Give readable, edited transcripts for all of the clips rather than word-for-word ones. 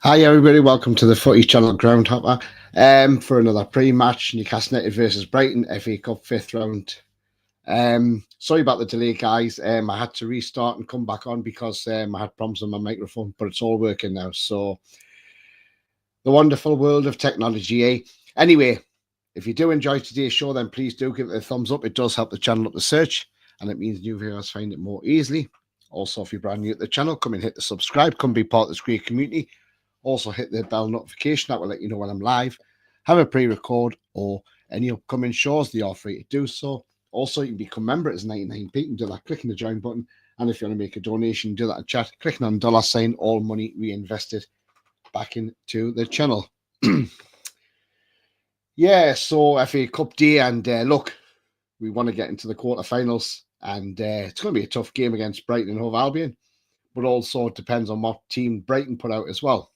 Hi everybody, welcome to the Footy Channel Groundhopper for another pre-match Newcastle United versus Brighton FA Cup 5th round. Sorry about the delay, guys. I had to restart and come back on because I had problems with my microphone, but it's all working now. So the wonderful world of technology, eh? Anyway, if you do enjoy today's show, then please do give it a thumbs up. It does help the channel up the search, and it means new viewers find it more easily. Also, if you're brand new to the channel, come and hit the subscribe. Come be part of this great community. Also, hit the bell notification. That will let you know when I'm live, have a pre-record, or any upcoming shows. They are free to do so. Also, you can become a member. It's 99p. You can do that clicking the join button. And if you want to make a donation, do that in chat. Clicking on $, all money reinvested back into the channel. Yeah, so FA Cup day. And look, we want to get into the quarterfinals. And it's going to be a tough game against Brighton Hove Albion. But also it depends on what team Brighton put out as well.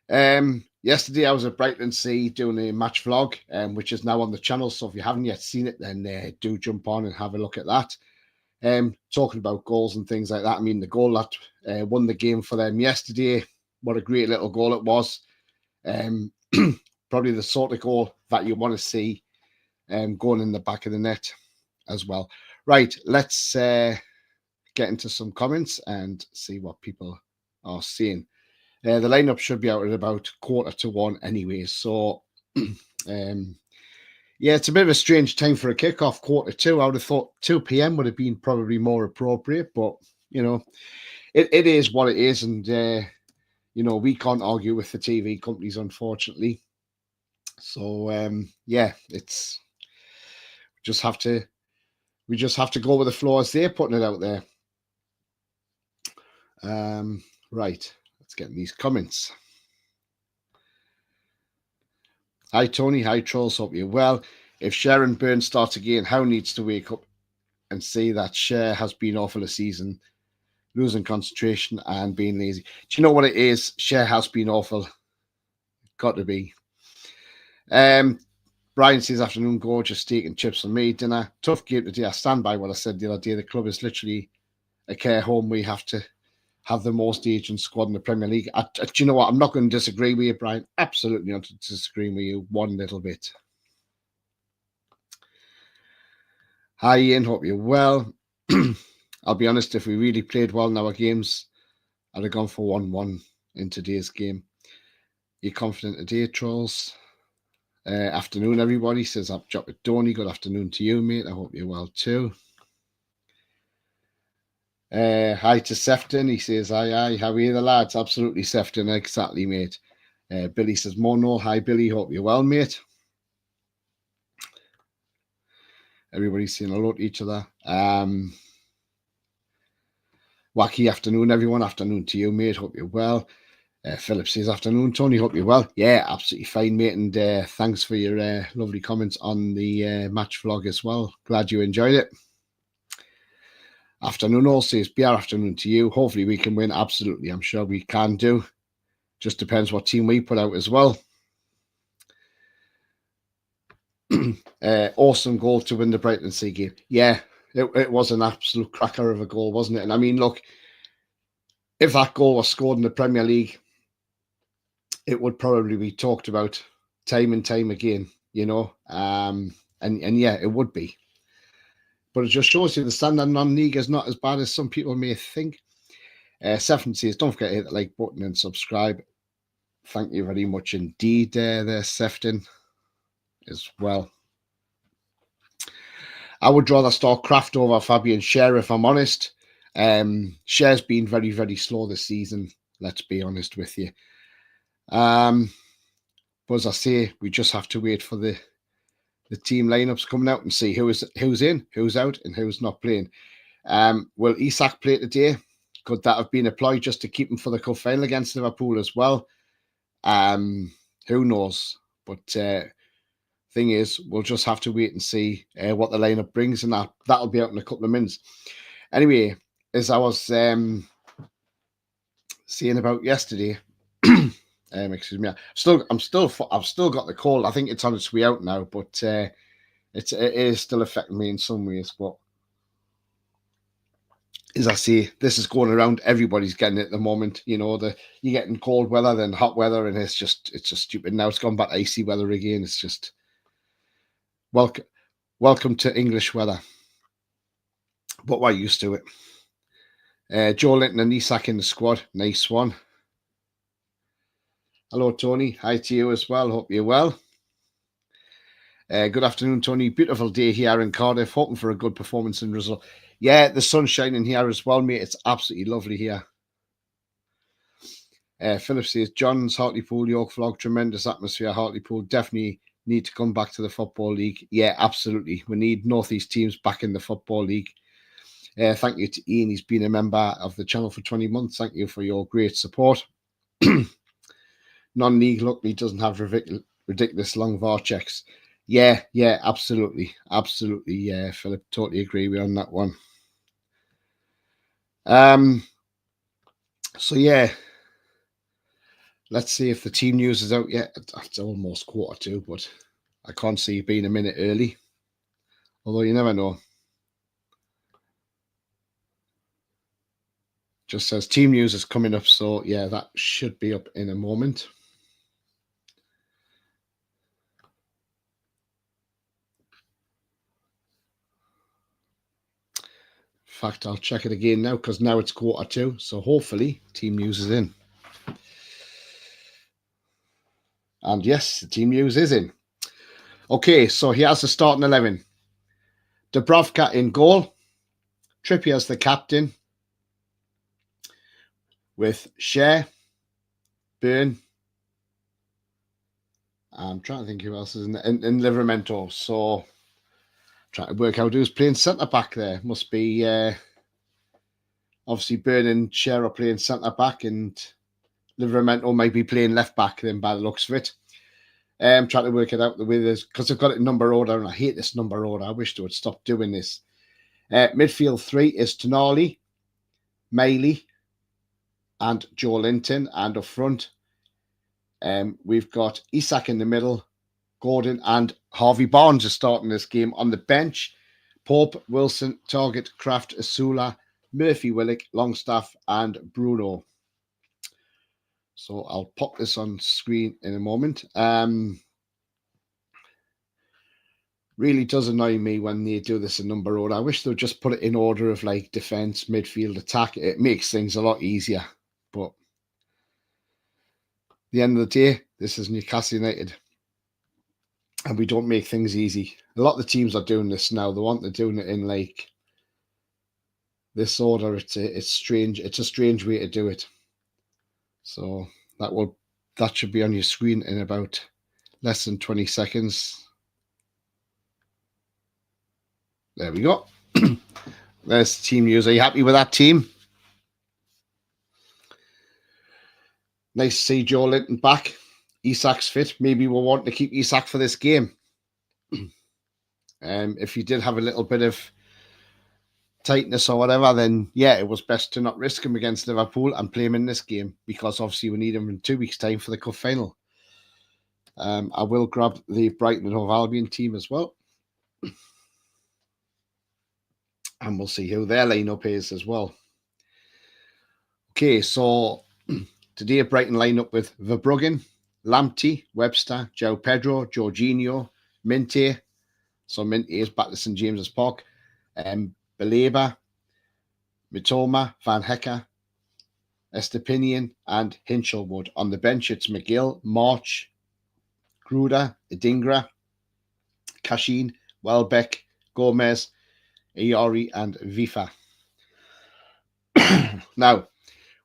Yesterday I was at Brighton Sea doing a match vlog, which is now on the channel. So if you haven't yet seen it, then do jump on and have a look at that. Talking about goals and things like that. I mean, the goal that won the game for them yesterday, what a great little goal it was. Probably the sort of goal that you want to see going in the back of the net as well. Right, let's get into some comments and see what people are seeing. The lineup should be out at about 1:45 anyway. So, yeah, it's a bit of a strange time for a kickoff, 1:45. I would have thought 2 p.m. would have been probably more appropriate, but, you know, it is what it is. And, you know, we can't argue with the TV companies, unfortunately. So, yeah, it's we just have to go with the flow as they're putting it out there. Right. Let's get in these comments. Hi, Tony. Hi, Trolls. Hope you're well. If Sharon Burns starts again, Howe needs to wake up and see that Cher has been awful a season, losing concentration and being lazy. Do you know what it is? Cher has been awful. Got to be. Brian says, afternoon, gorgeous steak and chips for me. Dinner. Tough game today. I stand by what I said the other day. The club is literally a care home. We have to have the most aging squad in the Premier League. Do you know what? I'm not going to disagree with you, Brian. Absolutely not disagreeing with you one little bit. Hi, Ian. Hope you're well. I'll be honest, if we really played well in our games, I'd have gone for 1-1 in today's game. You confident today, Trolls? Afternoon, everybody. Says I've dropped with Donny. Good afternoon to you, mate. I hope you're well too. Hi to Sefton. He says, hi, how are you, the lads? Absolutely, Sefton. Exactly, mate. Billy says, Mono. Hi, Billy. Hope you're well, mate. Everybody's saying hello to each other. Wacky afternoon, everyone. Afternoon to you, mate. Hope you're well. Philip says, afternoon, Tony. Hope you're well. Yeah, absolutely fine, mate. And thanks for your lovely comments on the match vlog as well. Glad you enjoyed it. Afternoon all says, BR afternoon to you. Hopefully we can win. Absolutely, I'm sure we can do. Just depends what team we put out as well. Awesome goal to win the Brighton Sea game. Yeah, it was an absolute cracker of a goal, wasn't it? And I mean, look, if that goal was scored in the Premier League, it would probably be talked about time and time again, you know. And yeah, it would be. But it just shows you the standard non-league is not as bad as some people may think. Sefton says, don't forget to hit the like button and subscribe. Thank you very much indeed there, Sefton, as well. I would rather start Kraft over Fabian Schär, if I'm honest. Schär's been very, very slow this season, let's be honest with you. But as I say, we just have to wait for the team lineups coming out and see who's in, who's out, and who's not playing. Will Isak play today? Could that have been a ploy just to keep him for the cup final against Liverpool as well? Who knows? But thing is, we'll just have to wait and see what the lineup brings, and that'll be out in a couple of minutes. Anyway, as I was saying about yesterday, excuse me, I've still got the cold. I think it's on its way out now, but it is still affecting me in some ways. But as I say, this is going around. Everybody's getting it at the moment. You know, you're getting cold weather, then hot weather, and it's just stupid. Now it's gone back to icy weather again. It's just welcome to English weather. But we're used to it. Joe Linton and Isak in the squad. Nice one. Hello, Tony. Hi to you as well. Hope you're well. Good afternoon, Tony. Beautiful day here in Cardiff. Hoping for a good performance and result. Yeah, the sun's shining here as well, mate. It's absolutely lovely here. Philip says, John's Hartlepool, York vlog, tremendous atmosphere. Hartlepool definitely need to come back to the Football League. Yeah, absolutely. We need North East teams back in the Football League. Thank you to Ian. He's been a member of the channel for 20 months. Thank you for your great support. Non-league, luckily, doesn't have ridiculous long VAR checks. Yeah, absolutely. Absolutely, yeah, Philip. Totally agree with you on that one. So, yeah. Let's see if the team news is out yet. It's almost 1:45, but I can't see it being a minute early. Although you never know. Just says team news is coming up. So, yeah, that should be up in a moment. In fact, I'll check it again now because now it's 1:45. So hopefully team news is in. And yes, the team news is in. Okay, so here's the starting 11. Dubravka in goal. Trippier's the captain. With Shea, Byrne. I'm trying to think who else is in Livramento. So trying to work out who's playing centre back there. Must be obviously Byrne and Shea are playing centre back, and Livramento might be playing left back then by the looks of it. I'm trying to work it out the way this because I've got it in number order and I hate this number order. I wish they would stop doing this. Midfield 3 is Tonali, Mailey, and Joe Linton, and up front we've got Isak in the middle, Gordon and Harvey Barnes are starting this game. On the bench, Pope, Wilson, Target, Kraft, Asula, Murphy, Willick, Longstaff, and Bruno. So I'll pop this on screen in a moment. Really does annoy me when they do this in number order. I wish they would just put it in order of like defense, midfield, attack. It makes things a lot easier. But at the end of the day, this is Newcastle United. And we don't make things easy. A lot of the teams are doing this now. They're doing it in like this order. It's strange. It's a strange way to do it. So that should be on your screen in about less than 20 seconds. There we go. There's the team news. Are you happy with that team? Nice to see Joe Linton back. Isak's fit. Maybe we'll want to keep Isak for this game. If you did have a little bit of tightness or whatever, then yeah, it was best to not risk him against Liverpool and play him in this game because obviously we need him in 2 weeks' time for the cup final. I will grab the Brighton Hove Albion team as well. And we'll see who their lineup is as well. Okay, so today Brighton line up with Verbruggen, Lamptey, Webster, João Pedro, Jorginho, Minte. So Minte is back to St James's Park. Baleba, Mitoma, Van Hecker, Estepinian, and Hinchelwood. On the bench, it's McGill, March, Gruder, Idingra, Cashin, Welbeck, Gomez, Iori, and Vifa. Now,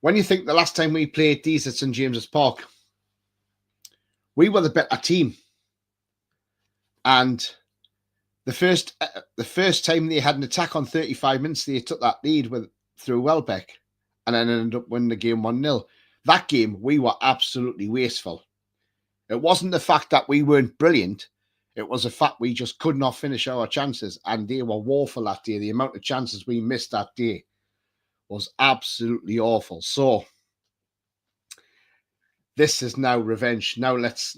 when you think the last time we played these at St James's Park, we were the better team. And the first time they had an attack on 35 minutes, they took that lead through Welbeck and then ended up winning the game 1-0. That game, we were absolutely wasteful. It wasn't the fact that we weren't brilliant. It was the fact we just could not finish our chances, and they were woeful that day. The amount of chances we missed that day was absolutely awful. So this is now revenge. Now let's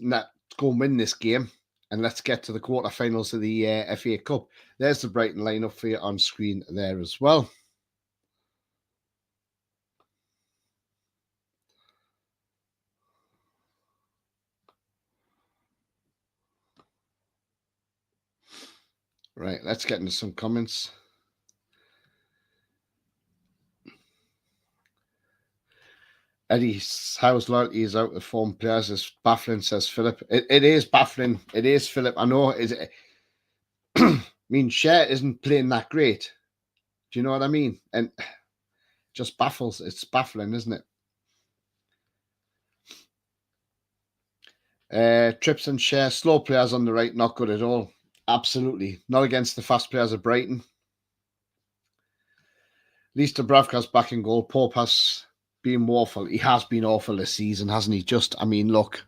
go and win this game, and let's get to the quarterfinals of the FA Cup. There's the Brighton lineup for you on screen there as well. Right, let's get into some comments. Eddie Howe's loyalty is out of form players is baffling, says Philip. It is baffling. It is, Philip. I know. Is it? I mean, Cher isn't playing that great. Do you know what I mean? And just baffles. It's baffling, isn't it? Trips and Cher, slow players on the right, not good at all. Absolutely. Not against the fast players of Brighton. At least Dubravka's back in goal. Pope has been awful. He has been awful this season, hasn't he? I mean, look.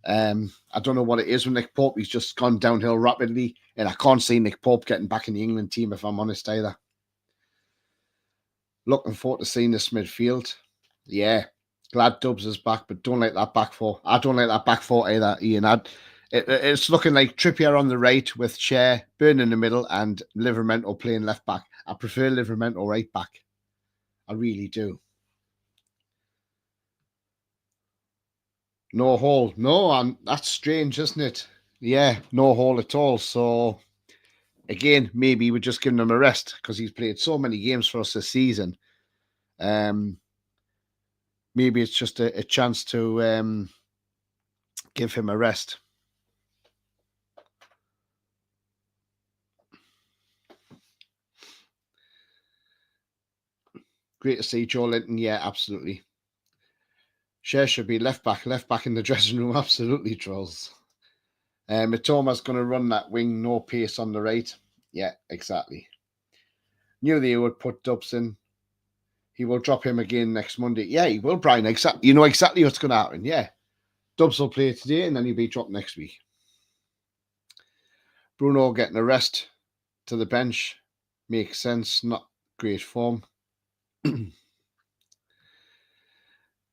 I don't know what it is with Nick Pope. He's just gone downhill rapidly. And I can't see Nick Pope getting back in the England team, if I'm honest, either. Looking forward to seeing this midfield. Yeah. Glad Dubs is back, but don't like that back four. I don't like that back four either, Ian. It's looking like Trippier on the right with Cher, Burn in the middle, and Livramento playing left back. I prefer Livramento right back. I really do. No hole. No, that's strange, isn't it? Yeah, no hole at all. So, again, maybe we're just giving him a rest because he's played so many games for us this season. Maybe it's just a chance to give him a rest. Great to see Joe Linton. Yeah, absolutely. Cher should be left back in the dressing room. Absolutely, trolls. Mitoma's going to run that wing, no pace on the right. Yeah, exactly. Knew they would put Dubs in. He will drop him again next Monday. Yeah, he will, Brian. Exactly. You know exactly what's going to happen. Yeah. Dubs will play today and then he'll be dropped next week. Bruno getting a rest to the bench. Makes sense. Not great form.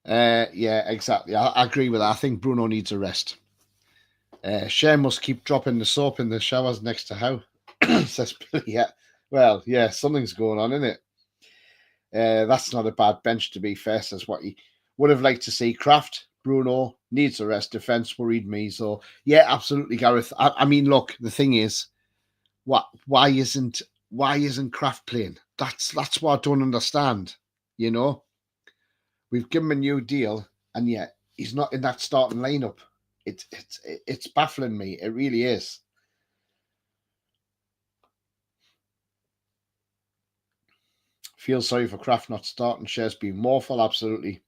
Yeah, exactly. I agree with that. I think Bruno needs a rest. Cher must keep dropping the soap in the showers next to Howe, says Billy. Yeah. Well, yeah, something's going on, isn't it? That's not a bad bench, to be fair, says what he would have liked to see. Kraft, Bruno needs a rest. Defense worried me. So, yeah, absolutely, Gareth. I mean, look, the thing is, why isn't Kraft playing? That's what I don't understand. You know, we've given him a new deal, and yet he's not in that starting lineup. It's baffling me. It really is. Feel sorry for Kraft not starting. Cher's being awful. Absolutely.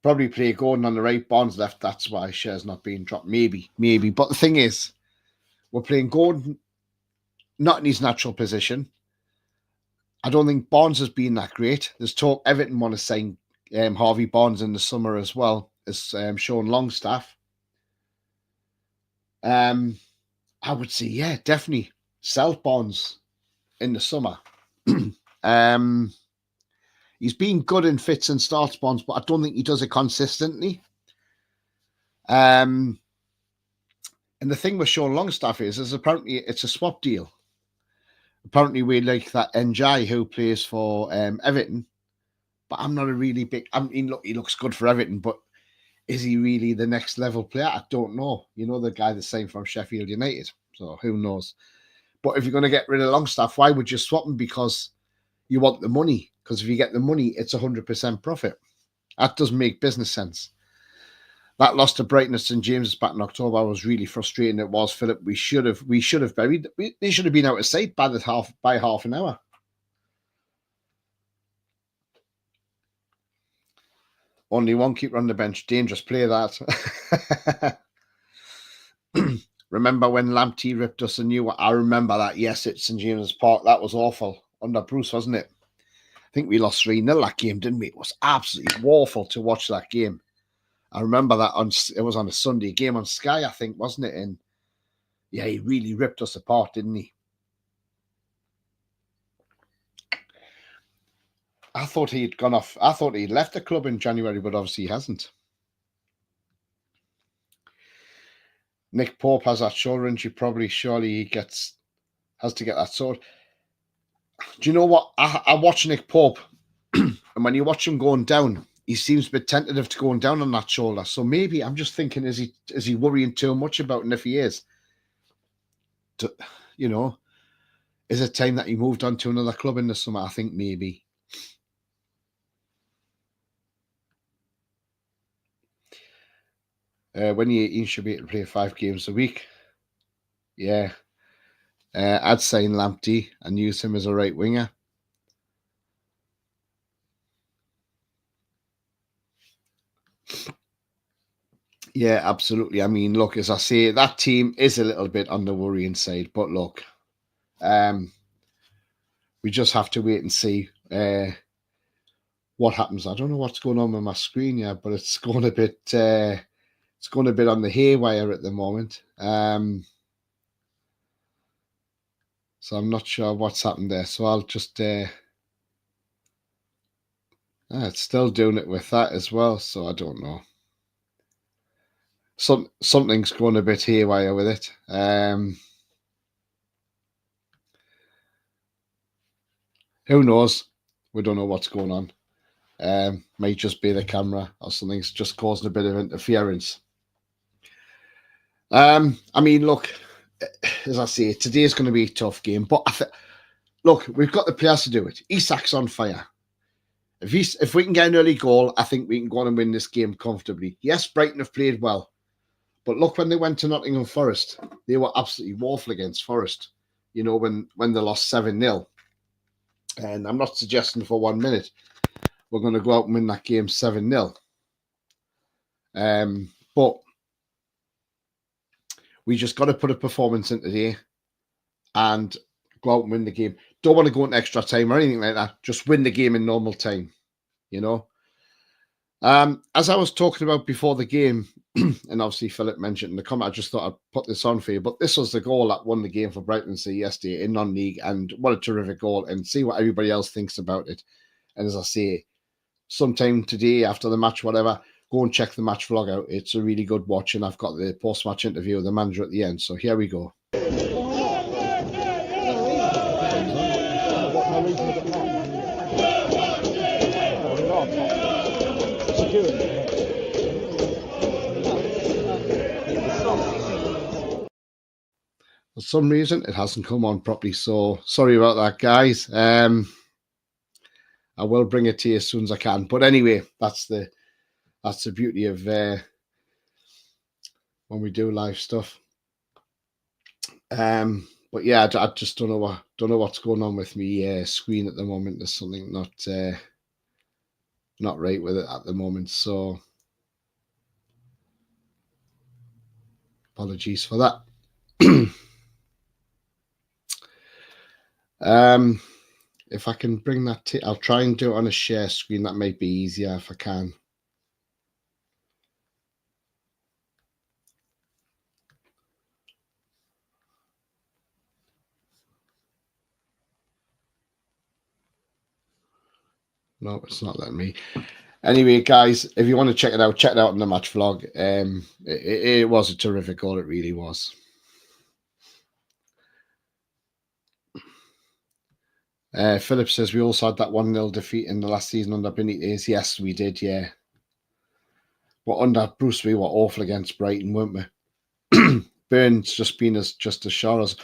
Probably play Gordon on the right, Bonds left. That's why Cher's not being dropped. Maybe. But the thing is, we're playing Gordon not in his natural position. I don't think Bonds has been that great. There's talk Everton want to sign Harvey Bonds in the summer as well as Sean Longstaff. I would say, yeah, definitely sell Bonds in the summer. He's been good in fits and starts, Bonds, but I don't think he does it consistently. And the thing with Sean Longstaff is apparently it's a swap deal. Apparently we like that NJ who plays for Everton, but I'm not a really big. I mean, look, he looks good for Everton, but is he really the next level player? I don't know. You know, the guy that's signed from Sheffield United, so who knows? But if you're going to get rid of Longstaff, why would you swap him? Because you want the money. Because if you get the money, it's 100% profit. That doesn't make business sense. That loss to Brighton at St James's back in October was really frustrating. It was, Philip. We should have buried. They should have been out of sight by half an hour. Only one keeper on the bench. Dangerous play that. Remember when Lamptey ripped us a new one? I remember that. Yes, it's St James's Park. That was awful under Bruce, wasn't it? I think we lost 3-0 that game, didn't we? It was absolutely awful to watch that game. I remember that it was on a Sunday game on Sky, I think, wasn't it? And yeah, he really ripped us apart, didn't he? I thought he'd gone off. I thought he'd left the club in January, but obviously he hasn't. Nick Pope has that shoulder injury. Surely he has to get that sorted. Do you know what? I watch Nick Pope, and when you watch him going down, he seems a bit tentative to going down on that shoulder. So maybe I'm just thinking, is he worrying too much about it? And if he is, you know, Is it time that he moved on to another club in the summer? I think maybe. When you're 18, should be able to play 5 games a week. Yeah. I'd sign Lamptey and use him as a right winger. Yeah, absolutely. I mean, look, as I say, that team is a little bit on the worrying side, but look, we just have to wait and see what happens. I don't know what's going on with my screen here, but it's going a bit on the haywire at the moment. So I'm not sure what's happened there. So I'll just it's still doing it with that as well. So I don't know. Something's going a bit haywire with it. Who knows? We don't know what's going on. Might just be the camera or something's just causing a bit of interference. I mean, look, as I say, today is going to be a tough game, but look, we've got the players to do it. Isak's on fire. If we can get an early goal, I think we can go on and win this game comfortably. Yes, Brighton have played well, but look, when they went to Nottingham Forest, they were absolutely woeful against Forest. You know, when they lost 7-0. And I'm not suggesting for 1 minute we're going to go out and win that game 7-0. But we just got to put a performance in today and go out and win the game. Don't want to go into extra time or anything like that. Just win the game in normal time, you know. As I was talking about before the game, and obviously Philip mentioned in the comment, I just thought I'd put this on for you, but this was the goal that won the game for Brighton yesterday in non-league, and what a terrific goal, and see what everybody else thinks about it. And as I say, sometime today after the match, whatever, go and check the match vlog out. It's a really good watch, and I've got the post-match interview with the manager at the end. So here we go. For some reason, it hasn't come on properly, so sorry about that, guys. I will bring it to you as soon as I can. But anyway, that's the beauty of when we do live stuff. But yeah, I just don't know what's going on with me screen at the moment. There's something not right with it at the moment, so apologies for that. If I can bring that I'll try and do it on a share screen. That might be easier if I can. No, it's not letting me. Anyway, guys, if you want to check it out on the match vlog. It was a terrific goal. It really was. Philip says we also had that 1-0 defeat in the last season under Benitez. Yes, we did, yeah. But under Bruce, we were awful against Brighton, weren't we? Burn's just been as sure as.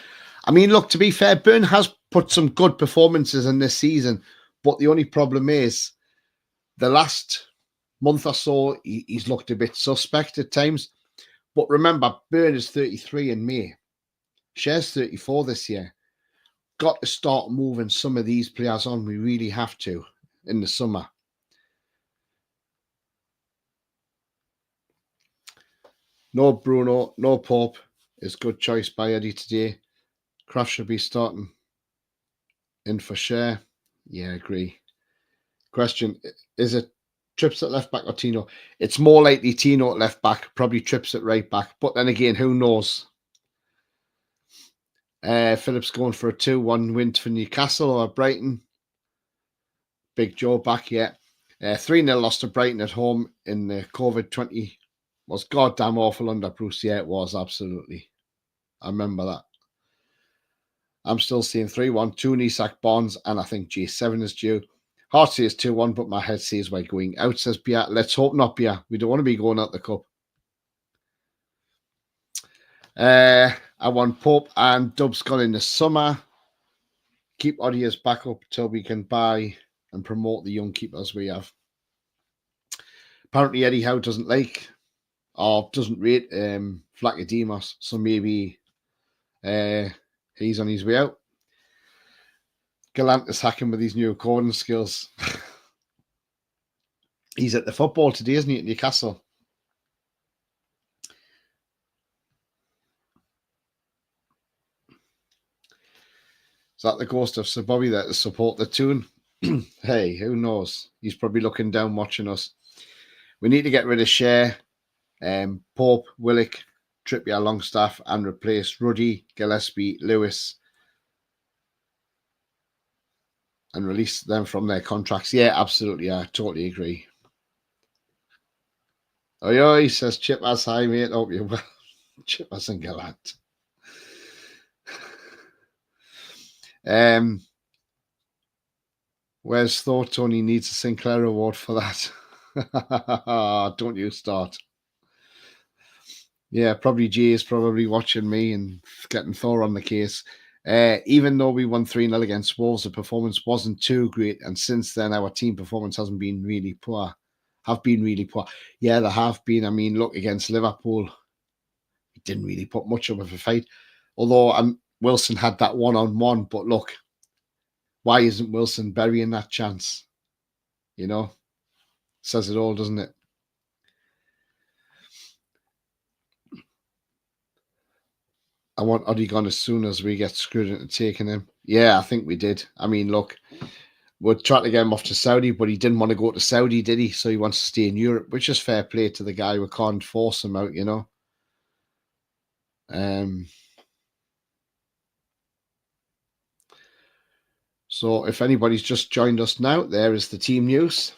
I mean, look, to be fair, Burn has put some good performances in this season, but the only problem is the last month or so, he's looked a bit suspect at times. But remember, Burn is 33 in May. Cher's 34 this year. Got to start moving some of these players on. We really have to in the summer. No Bruno, no Pope. Is good choice by Eddie today. Kraft should be starting in for Cher. Yeah, agree. Question, is it Trips at left back or Tino? It's more likely Tino at left back, probably Trips at right back. But then again, who knows? Phillips going for a 2-1 win for Newcastle or Brighton. Big Joe back yet. 3-0 loss to Brighton at home in the COVID-20 was goddamn awful under Bruce. Yeah, it was, absolutely. I remember that. I'm still seeing 3-1, 2 Isak Bonds, and I think G7 is due. Heart says 2-1, but my head says we're going out, says Pierre. Let's hope not, Pierre. We don't want to be going out the cup. I want Pope and Dubs gone in the summer. Keep Odia's back up till we can buy and promote the young keepers we have. Apparently Eddie Howe doesn't like or doesn't rate Vlachodimos, so maybe he's on his way out. Gallant is hacking with his new coding skills. He's at the football today, isn't he, at Newcastle? Is that the ghost of Sir Bobby there to support the tune? Hey, who knows? He's probably looking down watching us. We need to get rid of Share, Pope, Willock, Trippier, Longstaff, and replace Ruddy, Gillespie, Lewis, and release them from their contracts. Yeah, absolutely. I totally agree. Oi, oi, says Chippers. Hi, mate. Hope you're well. Chippers and Gallant. Where's thought Tony needs a Sinclair award for that? Don't you start. Yeah, probably Jay is probably watching me and getting Thor on the case. Even though we won 3-0 against Wolves, the performance wasn't too great. And since then, our team performance hasn't been really poor. Yeah, they have been. I mean, look, against Liverpool, he didn't really put much up of a fight. Although Wilson had that one-on-one. But look, why isn't Wilson burying that chance? You know, says it all, doesn't it? I want Oddie gone as soon as we get screwed into taking him. Yeah, I think we did. I mean, look, we're trying to get him off to Saudi, but he didn't want to go to Saudi, did he? So he wants to stay in Europe, which is fair play to the guy. We can't force him out, you know. So if anybody's just joined us now, there is the team news.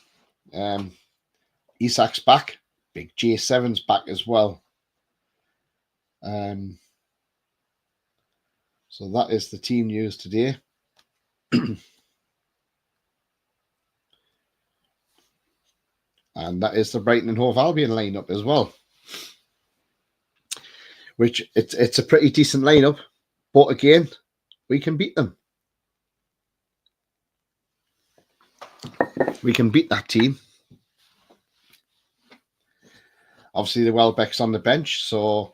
Isak's back. Big J7's back as well. So that is the team news today. And that is the Brighton Hove Albion lineup as well. Which it's a pretty decent lineup. But again, we can beat them. We can beat that team. Obviously, the Welbeck's on the bench, so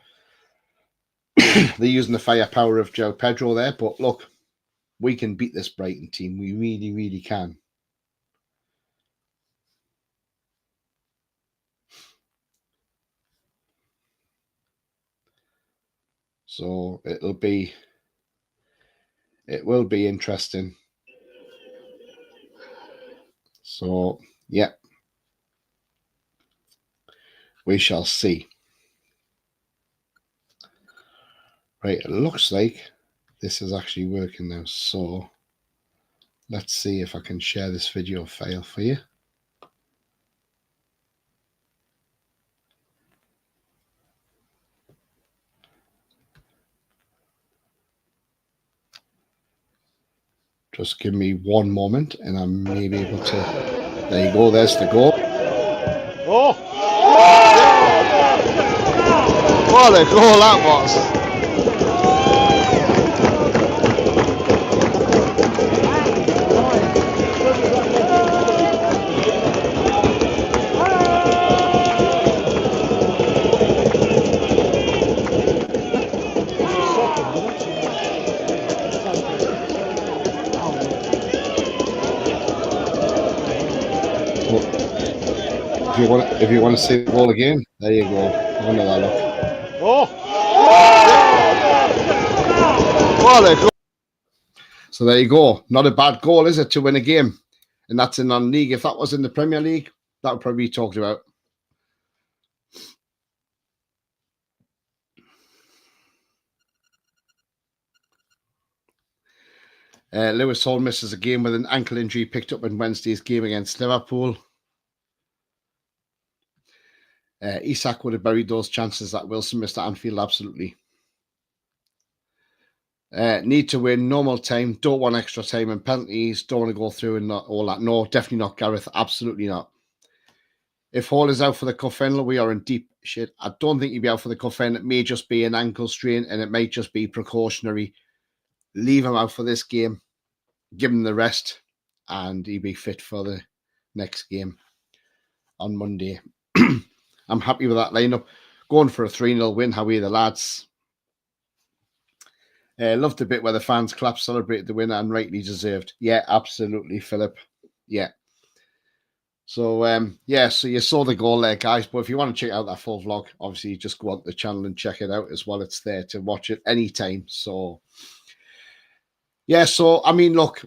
they're using the firepower of Joe Pedro there. But look, we can beat this Brighton team. We really, really can. So it will be interesting. So, yeah. We shall see. Right, it looks like this is actually working now. So, let's see if I can share this video file for you. Just give me one moment and I may be able to... There you go, there's the goal. Oh! What a goal that was! If you want to see the goal again, there you go. Have another look. Oh! What a goal! So there you go. Not a bad goal, is it, to win a game? And that's in non-league. If that was in the Premier League, that would probably be talked about. Lewis Hall misses a game with an ankle injury picked up in Wednesday's game against Liverpool. Isak would have buried those chances that Wilson missed at Anfield, absolutely. Need to win, normal time, don't want extra time and penalties, don't want to go through and not all that. No, definitely not, Gareth, absolutely not. If Hall is out for the cuff final, we are in deep shit. I don't think he'll be out for the cuff final. It may just be an ankle strain and it might just be precautionary. Leave him out for this game. give him the rest, and he'll be fit for the next game on Monday. I'm happy with that lineup. Going for a 3-0 win. How are the lads? Loved the bit where the fans clapped, celebrated the winner, and rightly deserved. Yeah, absolutely, Philip. Yeah. So, so you saw the goal there, guys. But if you want to check out that full vlog, obviously you just go on the channel and check it out as well. It's there to watch it anytime. So, yeah, so, I mean, look,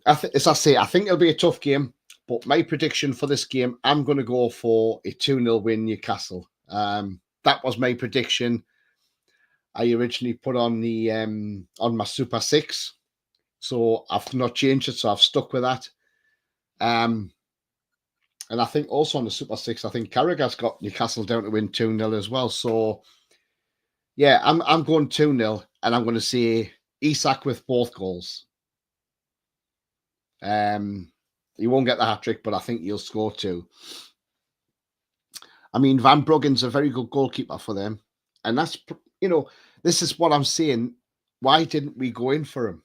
as I say, I think it'll be a tough game. But my prediction for this game, I'm going to go for a 2-0 win Newcastle. That was my prediction. I originally put on the on my Super 6. So I've not changed it, so I've stuck with that. And I think also on the Super 6, I think Carragher's got Newcastle down to win 2-0 as well. So, yeah, I'm going 2-0, and I'm going to say Isak with both goals. He won't get the hat-trick, but I think he'll score 2. I mean, Van Bruggen's a very good goalkeeper for them. And that's, this is what I'm saying. Why didn't we go in for him?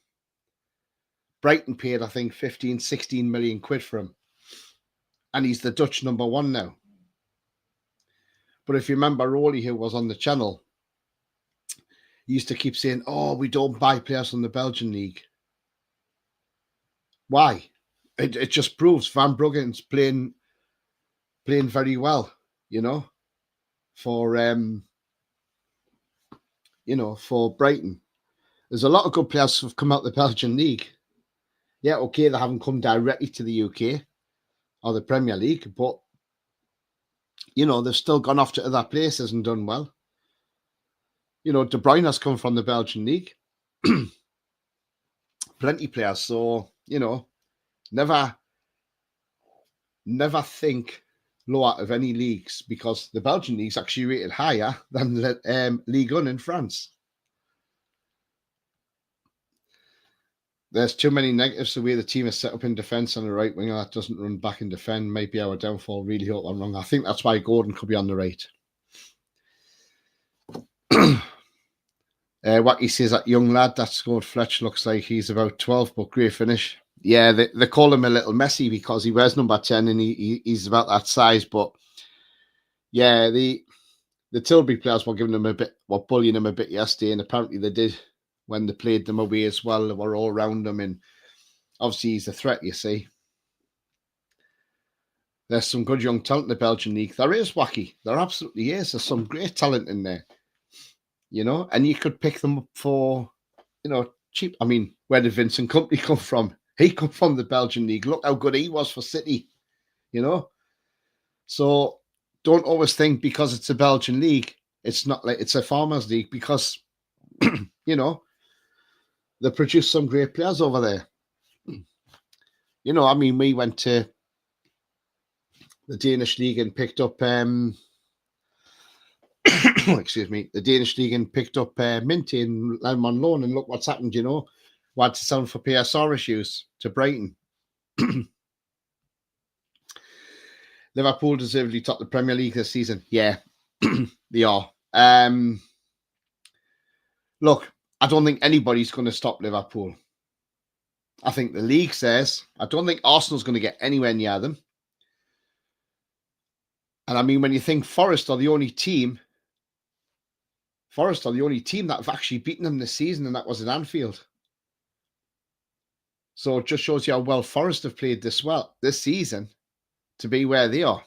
Brighton paid, I think, 15, 16 million quid for him. And he's the Dutch number 1 now. But if you remember Rolly, who was on the channel, he used to keep saying, oh, we don't buy players from the Belgian league. Why? It just proves Van Bruggen's playing very well, for for Brighton. There's a lot of good players who've come out of the Belgian league. Yeah, okay, they haven't come directly to the UK or the Premier League, but they've still gone off to other places and done well. De Bruyne has come from the Belgian league. Plenty of players. So, never think lower of any leagues, because the Belgian league's actually rated higher than the Ligue 1 in France. There's too many negatives the way the team is set up in defence, on the right winger that doesn't run back and defend. Might be our downfall. Really hope I'm wrong. I think that's why Gordon could be on the right. What he says, that young lad that scored Fletch looks like he's about 12, but great finish. Yeah, they call him a little Messi because he wears number 10 and he's about that size. But yeah, the Tilbury players were bullying him a bit yesterday, and apparently they did when they played them away as well. They were all around him, and obviously he's a threat, you see. There's some good young talent in the Belgian league. There is, Wacky. There absolutely is. There's some great talent in there, and you could pick them up for, cheap. I mean, where did Vincent Kompany come from? He come from the Belgian league. Look how good he was for City, So don't always think because it's a Belgian league, it's not like it's a farmers league, because, they produce some great players over there. I mean, we went to the Danish league and picked up, excuse me, the Danish league and picked up Minty and Lam on loan, and look what's happened, We had to sell for PSR issues to Brighton. Liverpool deservedly top the Premier League this season. Yeah, they are. Look, I don't think anybody's going to stop Liverpool. I think the league says. I don't think Arsenal's going to get anywhere near them. And I mean, when you think Forest are the only team that have actually beaten them this season, and that was at Anfield. So it just shows you how well Forest have played this season to be where they are.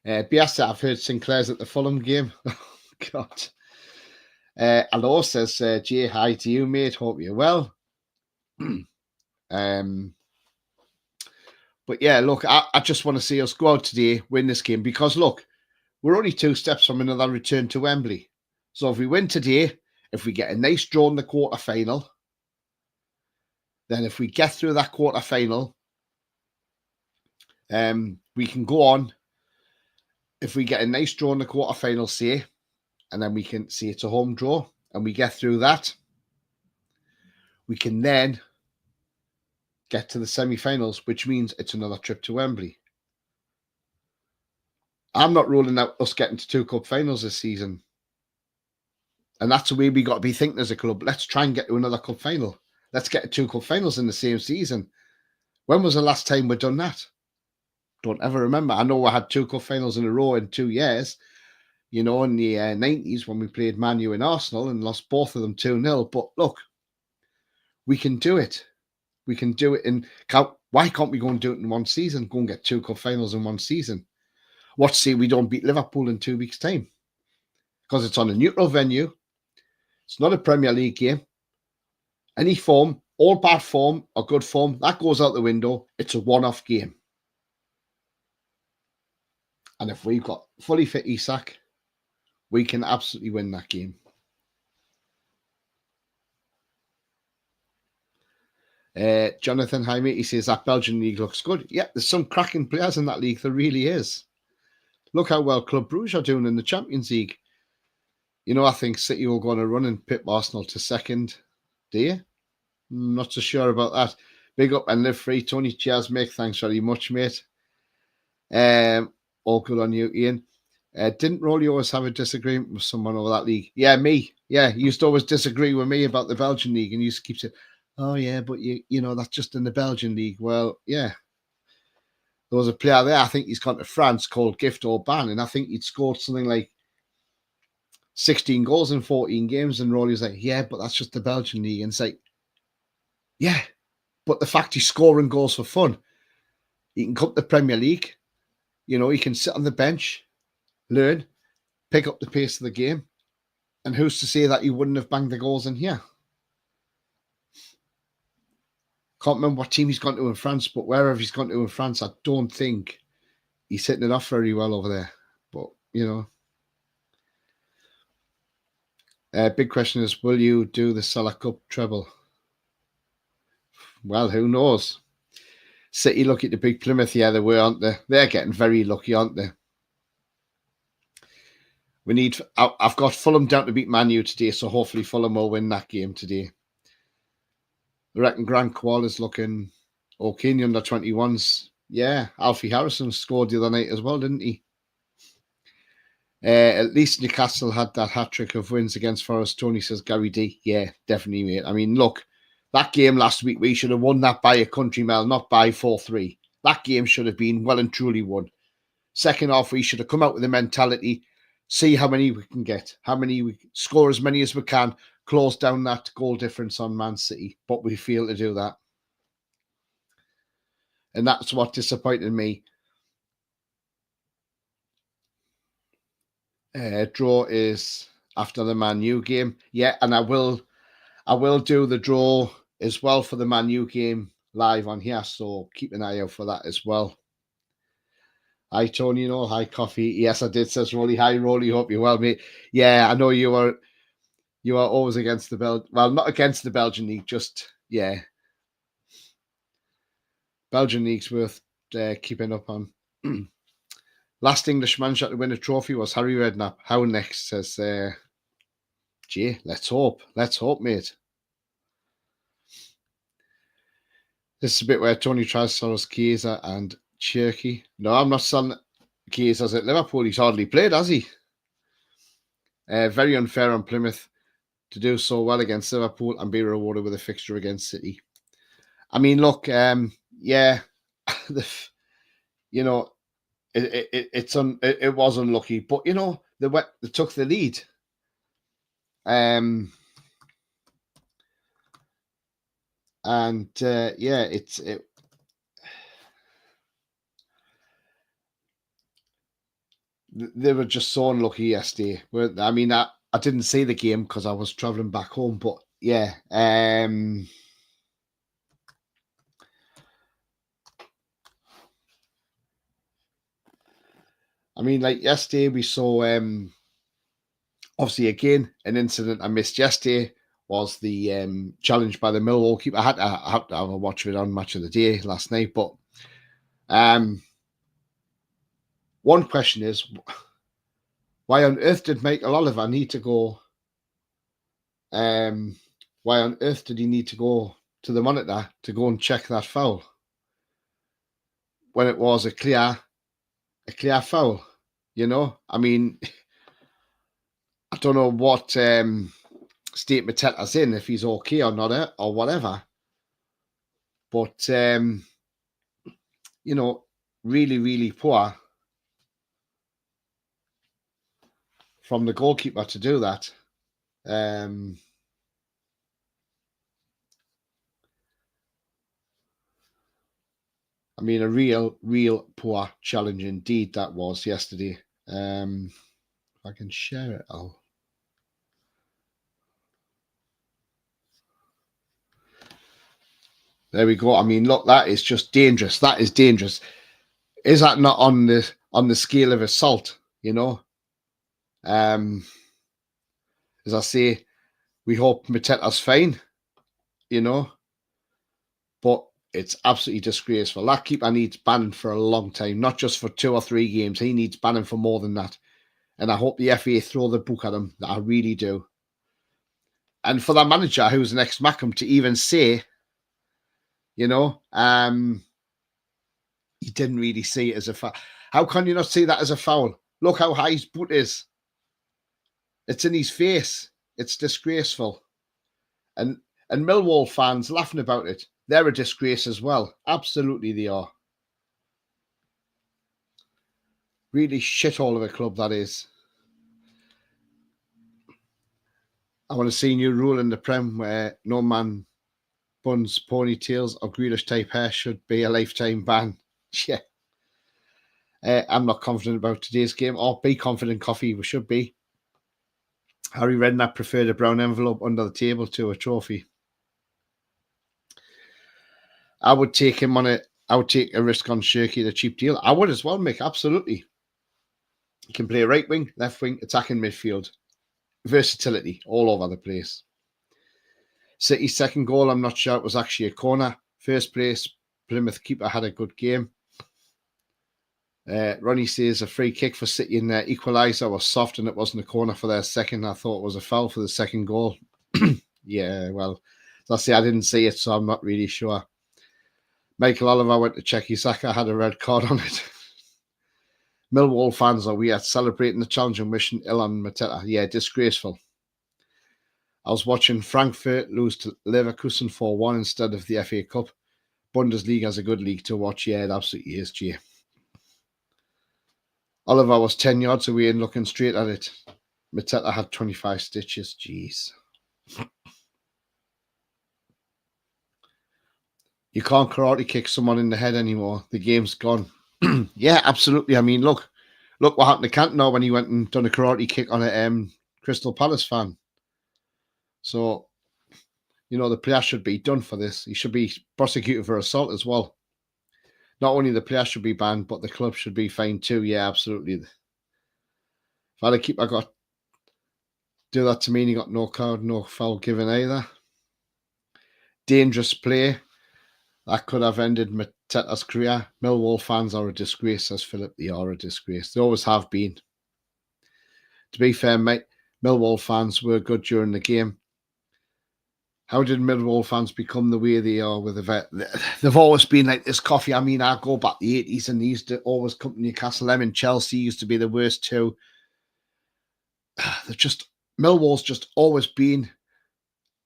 Biasa, I've heard Sinclair's at the Fulham game. Oh, God. Hello, says Jay, hi to you, mate. Hope you're well. But yeah, look, I just want to see us go out today, win this game, because look, we're only 2 steps from another return to Wembley. So if we win today, if we get a nice draw in the quarter-final, then if we get through that quarter-final, we can go on. If we get a nice draw in the quarter-final, say, and then we can see it's a home draw, and we get through that, we can then get to the semi-finals, which means it's another trip to Wembley. I'm not ruling out us getting to 2 cup finals this season. And that's the way we got to be thinking as a club. Let's try and get to another cup final. Let's get to 2 cup finals in the same season. When was the last time we've done that? Don't ever remember. I know we had 2 cup finals in a row in 2 years, in the 90s when we played Man U and Arsenal and lost both of them 2-0. But look, we can do it. We can do it why can't we go and do it in one season? Go and get 2 cup finals in one season. What say we don't beat Liverpool in 2 weeks' time? Because it's on a neutral venue. It's not a Premier League game. Any form, all bad form or good form, that goes out the window. It's a one-off game. And if we've got fully fit Isak, we can absolutely win that game. Jonathan Jaime, he says that Belgian league looks good. Yeah, there's some cracking players in that league. There really is. Look how well Club Brugge are doing in the Champions League. I think City will go on a run and pip Arsenal to second. Do you? I'm not so sure about that. Big up and live free. Tony, cheers, mate. Thanks very much, mate. All good on you, Ian. Didn't Rolly always have a disagreement with someone over that league? Yeah, me. Yeah, he used to always disagree with me about the Belgian league, and he used to keep saying, "Oh yeah, but that's just in the Belgian league." Well, yeah, there was a player there. I think he's gone to France called Gift Orban, and I think he'd scored something like 16 goals in 14 games, and Rolly was like, "Yeah, but that's just the Belgian league," and it's like, yeah, but the fact he's scoring goals for fun, he can come to the Premier League. He can sit on the bench, learn, pick up the pace of the game. And who's to say that he wouldn't have banged the goals in here? Can't remember what team he's gone to in France, but wherever he's gone to in France, I don't think he's hitting it off very well over there. But, big question is, will you do the Salah Cup treble? Well, who knows? City lucky to beat Plymouth. Yeah, they were, aren't they? They're getting very lucky, aren't they? I've got Fulham down to beat Man U today, so hopefully Fulham will win that game today. I reckon Grant Qual is looking okay in the under-21s. Yeah, Alfie Harrison scored the other night as well, didn't he? At least Newcastle had that hat-trick of wins against Forest. Tony says, Gary D. Yeah, definitely, mate. I mean, look, that game last week, we should have won that by a country mile, not by 4-3. That game should have been well and truly won. Second half, we should have come out with the mentality, see how many we can get, we score as many as we can, close down that goal difference on Man City, but we fail to do that. And that's what disappointed me. Draw is after the Man U game. Yeah, and I will do the draw as well for the Man U game live on here, so keep an eye out for that as well. Hi, Tony, hi, Coffee. Yes, I did, says Rolly. Hi, Rolly, hope you're well, mate. Yeah, I know you are always against the not against the Belgian league, just, yeah. Belgian league's worth keeping up on. Last Englishman shot to win a trophy was Harry Redknapp. How next, says Jay. Let's hope, mate. This is a bit where Tony tries to sell us Chiesa and Cherky. No, I'm not selling Chiesa's at Liverpool. He's hardly played, has he? Very unfair on Plymouth to do so well against Liverpool and be rewarded with a fixture against City. I mean, look, yeah, it was unlucky, but they took the lead. They were just so unlucky yesterday. I mean, I didn't see the game because I was traveling back home, but yeah. I mean, like yesterday we saw, obviously again, an incident I missed yesterday was the challenge by the Millwall keeper. I had to have a watch of it on Match of the Day last night, but one question is, why on earth did Michael Oliver need to go? Why on earth did he need to go to the monitor to go and check that foul when it was a clear foul? I mean, I don't know what state Mateta's in, if he's okay or not, or whatever. But, you know, really, really poor from the goalkeeper to do that. I mean, a real poor challenge indeed that was yesterday. If I can share it, There we go. I mean, look, that is just dangerous. That is dangerous. Is that not on the scale of assault? You know, as I say, we hope Mateta's fine. You know, but it's absolutely disgraceful. That keeper needs banning for a long time, not just for 2 or 3 games. He needs banning for more than that. And I hope the FA throw the book at him. I really do. And for that manager who's an ex-Mackham to even say, you know, he didn't really see it as a foul. How can you not see that as a foul? Look how high his boot is. It's in his face. It's disgraceful. And Millwall fans laughing about it. They're a disgrace as well. Absolutely they are. Really shithole of a club that is. I want to see a new rule in the Prem where no man buns, ponytails or Grealish type hair should be a lifetime ban. Yeah. I'm not confident about today's game. Or be confident, Coffee. We should be. Harry Redknapp preferred a brown envelope under the table to a trophy. I would take him on it. I would take a risk on Shirky, the cheap deal. I would as well, Mick. Absolutely. He can play right wing, left wing, attacking midfield. Versatility all over the place. City's second goal, I'm not sure it was actually a corner. First place, Plymouth keeper had a good game. Ronnie says a free kick for City in their equaliser was soft and it wasn't a corner for their second. I thought it was a foul for the second goal. Yeah, well, as I say, I didn't see it, so I'm not really sure. Michael Oliver went to check. Isaka had a red card on it. Millwall fans are weird, celebrating the challenge and wishing ill on Mateta. Yeah, disgraceful. I was watching Frankfurt lose to Leverkusen 4-1 instead of the FA Cup. Bundesliga is a good league to watch. Yeah, it absolutely is, Jay. Oliver was 10 yards away and looking straight at it. Mateta had 25 stitches. Jeez. You can't karate kick someone in the head anymore. The game's gone. Yeah, absolutely. I mean, look what happened to Cantona when he went and done a karate kick on a Crystal Palace fan. So, you know, the player should be done for this. He should be prosecuted for assault as well. Not only the player should be banned, but the club should be fined too. Yeah, absolutely. If I had a keeper do that to me and he got no card, no foul given either. Dangerous play. That could have ended Mateta's career. Millwall fans are a disgrace, says Philip. They are a disgrace. They always have been. To be fair, mate, Millwall fans were good during the game. How did Millwall fans become the way they are with the vet? They've always been like this, Coffee. I mean, I go back the 80s and they used to always come to Newcastle. Them and Chelsea used to be the worst too. Millwall's just always been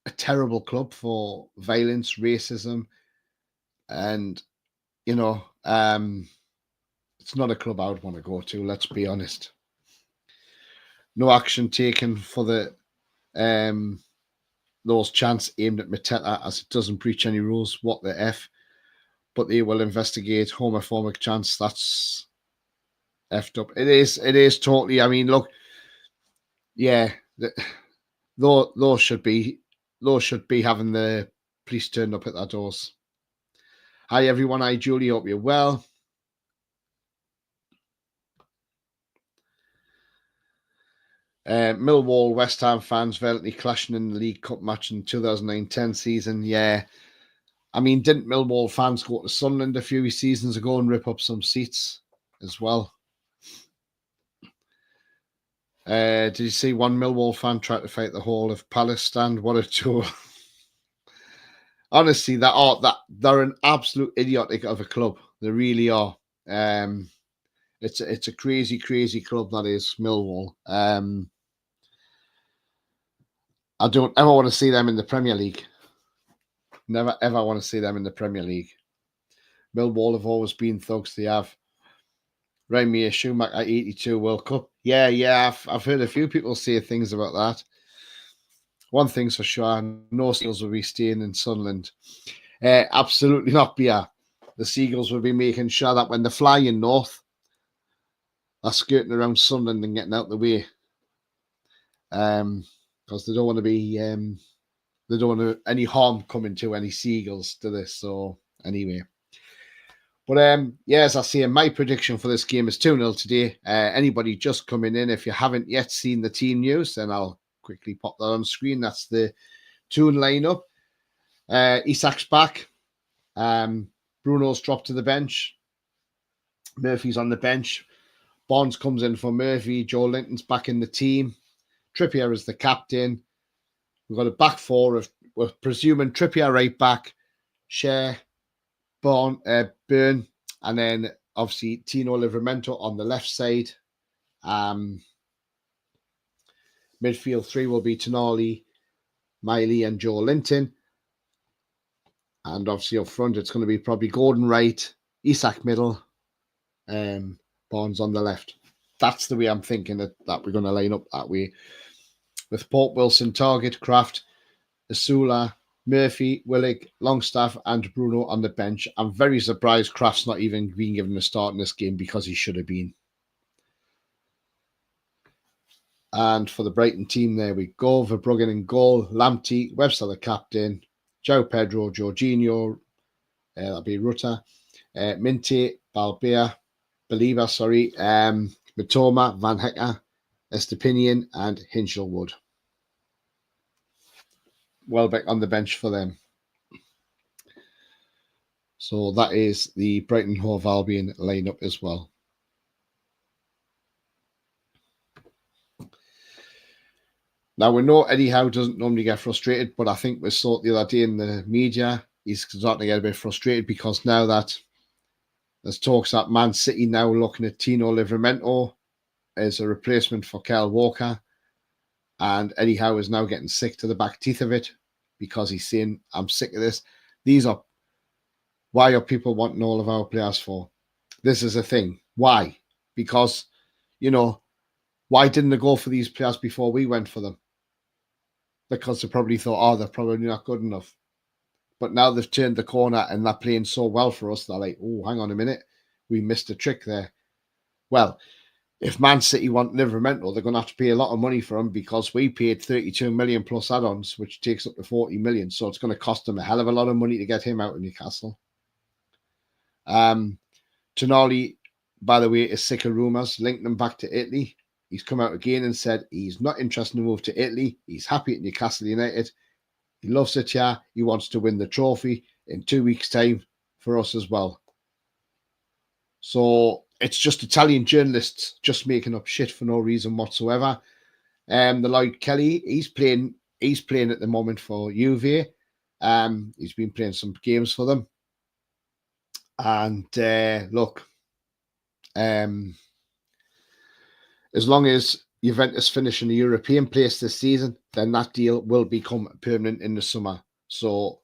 a terrible club for violence, racism, and, you know, it's not a club I would want to go to, let's be honest. No action taken for the those chants aimed at Mateta as it doesn't breach any rules. What the F? But they will investigate homophobic chants. That's effed up. It is totally. I mean, look, yeah, those should be having the police turned up at their doors. Hi everyone, hi Julie, hope you're well. Millwall West Ham fans violently clashing in the League Cup match in 2009-10 season. Yeah, I mean, didn't Millwall fans go to Sunderland a few seasons ago and rip up some seats as well? Did you see one Millwall fan try to fight the Hall of Palace stand? What a tool! Honestly, they're an absolute idiotic of a club. They really are. It's a crazy, crazy club that is Millwall. I don't ever want to see them in the Premier League. Never ever want to see them in the Premier League. Millwall have always been thugs. They have. Rainier Schumacher 82 World Cup. Yeah, I've heard a few people say things about that. One thing's for sure, no Seagulls will be staying in Sunderland. Absolutely not, Bia. The Seagulls will be making sure that when they're flying north, they're skirting around Sunderland and getting out the way. Because they don't want to be, they don't want any harm coming to any Seagulls to this. So, anyway. But yeah, as I say, my prediction for this game is 2-0 today. Anybody just coming in, if you haven't yet seen the team news, then I'll quickly pop that on screen. That's the tune lineup. Isak's back. Bruno's dropped to the bench. Murphy's on the bench. Bonds comes in for Murphy. Joe Linton's back in the team. Trippier is the captain. We've got a back four of, we're presuming Trippier right back, Share, Byrne, and then obviously Tino Livramento on the left side. Midfield three will be Tonali, Miley, and Joe Linton. And obviously up front, it's going to be probably Gordon right, Isak middle, Barnes on the left. That's the way I'm thinking that we're going to line up that way. With Port Wilson, Target, Kraft, Asula, Murphy, Willig, Longstaff, and Bruno on the bench. I'm very surprised Kraft's not even being given a start in this game because he should have been. And for the Brighton team, there we go. Verbruggen in goal, Lamptey, Webster the captain, Joe Pedro, Jorginho, that'll be Rutter, Minte, Belieber, Matoma, Van Hecker, Estepinian, and Hinchelwood. Welbeck on the bench for them. So that is the Brighton Hove Albion lineup as well. Now, we know Eddie Howe doesn't normally get frustrated, but I think we saw it the other day in the media. He's starting to get a bit frustrated because now that there's talks that Man City now looking at Tino Livramento as a replacement for Kyle Walker. And Eddie Howe is now getting sick to the back teeth of it because he's saying, I'm sick of this. Why are people wanting all of our players for? This is a thing. Why? Because, why didn't they go for these players before we went for them? Because they probably thought, they're probably not good enough. But now they've turned the corner and they're playing so well for us, they're like, oh, hang on a minute. We missed a trick there. Well, if Man City want Livramento, they're going to have to pay a lot of money for him because we paid 32 million plus add-ons, which takes up to 40 million. So it's going to cost them a hell of a lot of money to get him out of Newcastle. Tonali, by the way, is sick of rumours, linking him back to Italy. He's come out again and said he's not interested in move to Italy. He's happy at Newcastle United. He loves it here. He wants to win the trophy in 2 weeks' time for us as well. So it's just Italian journalists just making up shit for no reason whatsoever. The Lloyd Kelly, he's playing at the moment for Juve. He's been playing some games for them. And look, as long as Juventus finish in the European place this season, then that deal will become permanent in the summer. So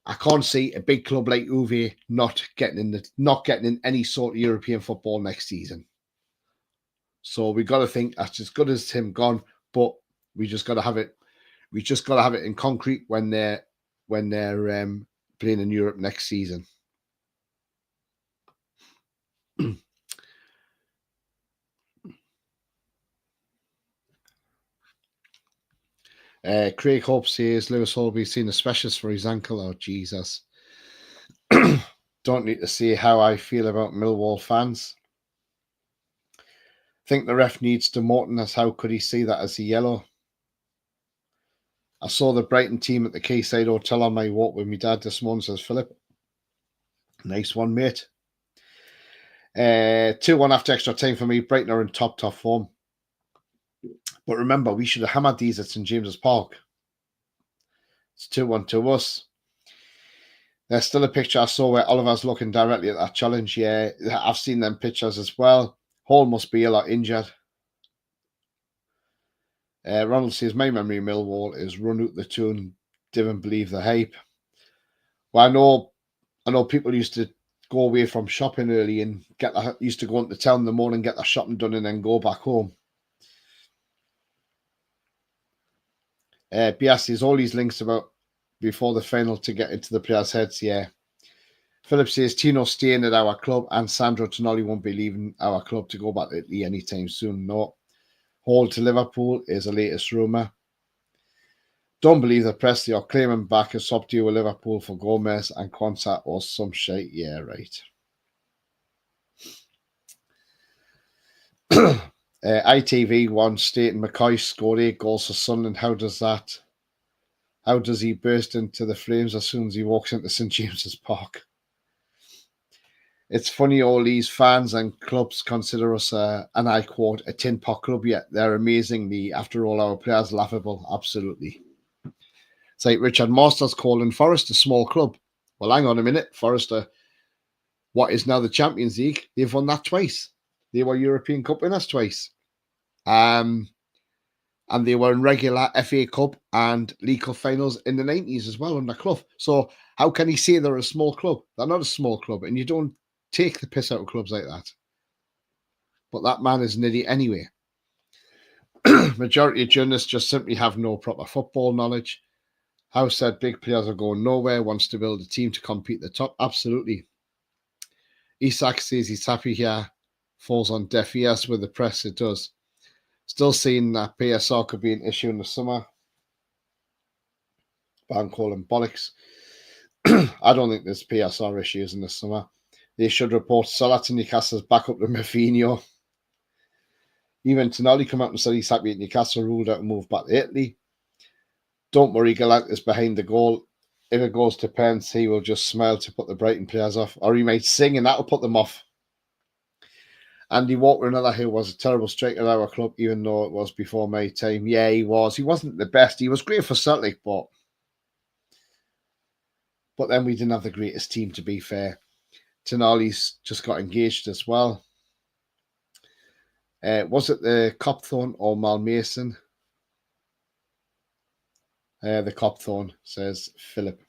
I can't see a big club like Juve not getting in any sort of European football next season. So we got to think that's as good as him gone, but we just got to have it. We just got to have it in concrete when they're playing in Europe next season. Craig Hope says Lewis Holby's seen a specialist for his ankle. Oh, Jesus. Don't need to say how I feel about Millwall fans. Think the ref needs to Morton, as how could he see that as a yellow? I saw the Brighton team at the Quayside Hotel on my walk with my dad this morning, says Philip. Nice one, mate. 2-1 after extra time for me. Brighton are in top form. But remember, we should have hammered these at St James's Park. It's 2-1 to us. There's still a picture I saw where Oliver's looking directly at that challenge. Yeah, I've seen them pictures as well. Hall must be a lot injured. Ronald says, my memory of Millwall is run out the tune, didn't believe the hype. Well, I know people used to go away from shopping early and used to go into town in the morning, get their shopping done, and then go back home. Bias, there's all these links about before the final to get into the players' heads. Yeah. Philip says Tino's staying at our club and Sandro Tonali won't be leaving our club to go back to Italy anytime soon. No. Hall to Liverpool is the latest rumour. Don't believe the press. They are claiming back a sub deal with Liverpool for Gomez and Quanta or some shit. Yeah, right. ITV1 stating McCoy scored 8 goals for Sunderland. How does he burst into the flames as soon as he walks into St James's Park? It's funny all these fans and clubs consider us, and I quote, a tin pot club, yet they're amazingly, after all, our players laughable. Absolutely. It's like Richard Masters calling Forest a small club. Well, hang on a minute. Forest are what is now the Champions League. They've won that twice. They were European Cup winners twice. And they were in regular FA Cup and League Cup finals in the 90s as well under Clough. So how can he say they're a small club? They're not a small club, and you don't take the piss out of clubs like that. But that man is an idiot anyway. Majority of journalists just simply have no proper football knowledge. House said big players are going nowhere, wants to build a team to compete at the top. Absolutely. Isak says he's happy here. Falls on deaf ears with the press, it does. Still seeing that PSR could be an issue in the summer. But I'm calling bollocks. I don't think there's PSR issues in the summer. They should report Salah to Newcastle's backup to Mavinho. Even Tonali come out and said he's happy at Newcastle, ruled out and moved back to Italy. Don't worry, Gallant is behind the goal. If it goes to pens, he will just smile to put the Brighton players off. Or he might sing and that'll put them off. Andy Walker, another who was a terrible striker at our club, even though it was before my time. Yeah, he was. He wasn't the best. He was great for Celtic, but then we didn't have the greatest team, to be fair. Tonali's just got engaged as well. Was it the Copthorne or Malmason? The Copthorne, says Philip.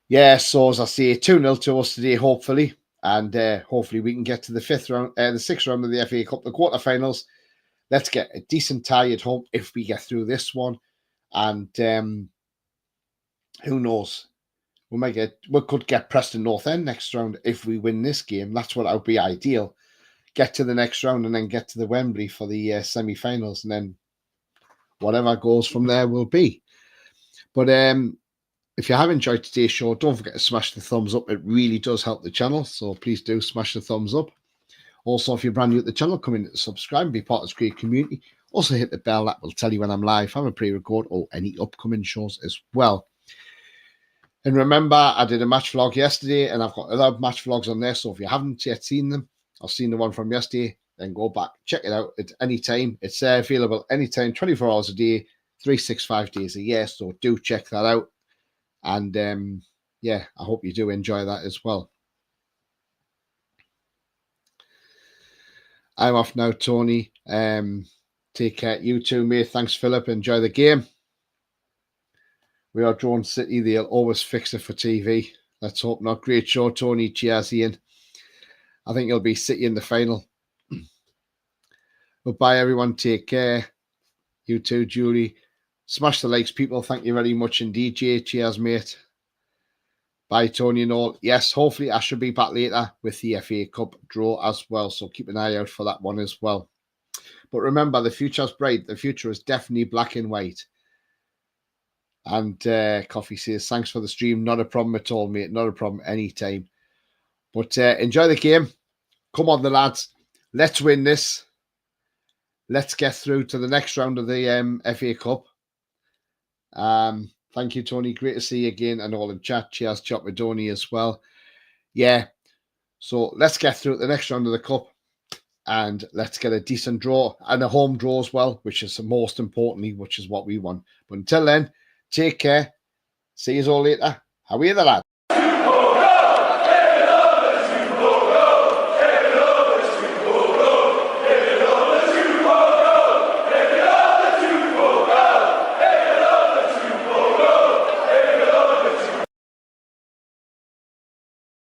Yeah, so as I say, 2-0 to us today, hopefully. And hopefully we can get to the 6th round of the FA Cup, the quarterfinals. Let's get a decent tie at home if we get through this one. And who knows? We could get Preston North End next round if we win this game. That's what would be ideal. Get to the next round and then get to the Wembley for the semi-finals, and then whatever goes from there will be. But if you have enjoyed today's show, don't forget to smash the thumbs up. It really does help the channel, so please do smash the thumbs up. Also, if you're brand new at the channel, come in to subscribe and be part of this great community. Also, hit the bell. That will tell you when I'm live, have a pre-record, or any upcoming shows as well. And remember, I did a match vlog yesterday, and I've got other match vlogs on there, so if you haven't yet seen them, or seen the one from yesterday, then go back, check it out at any time. It's available anytime, 24 hours a day, 365 days a year, so do check that out. And yeah, I hope you do enjoy that as well. I'm off now, Tony. Take care. You too, mate. Thanks, Philip. Enjoy the game. We are Drone City. They'll always fix it for TV. Let's hope not. Great show, Tony. Cheers, Ian. I think you'll be City in the final. Goodbye, everyone. Take care. You too, Julie. Smash the likes, people. Thank you very much indeed, Jay. Cheers, mate. Bye, Tony and all. Yes, hopefully I should be back later with the FA Cup draw as well, so keep an eye out for that one as well. But remember, the future's bright. The future is definitely black and white. And Coffee says, thanks for the stream. Not a problem at all, mate. Not a problem anytime. But enjoy the game. Come on, the lads. Let's win this. Let's get through to the next round of the FA Cup. Thank you, Tony. Great to see you again and all in chat. Cheers, Chop Madoni as well. Yeah. So let's get through the next round of the Cup and let's get a decent draw and a home draw as well, which is most importantly, which is what we want. But until then, take care. See you all later. How are you, the lad?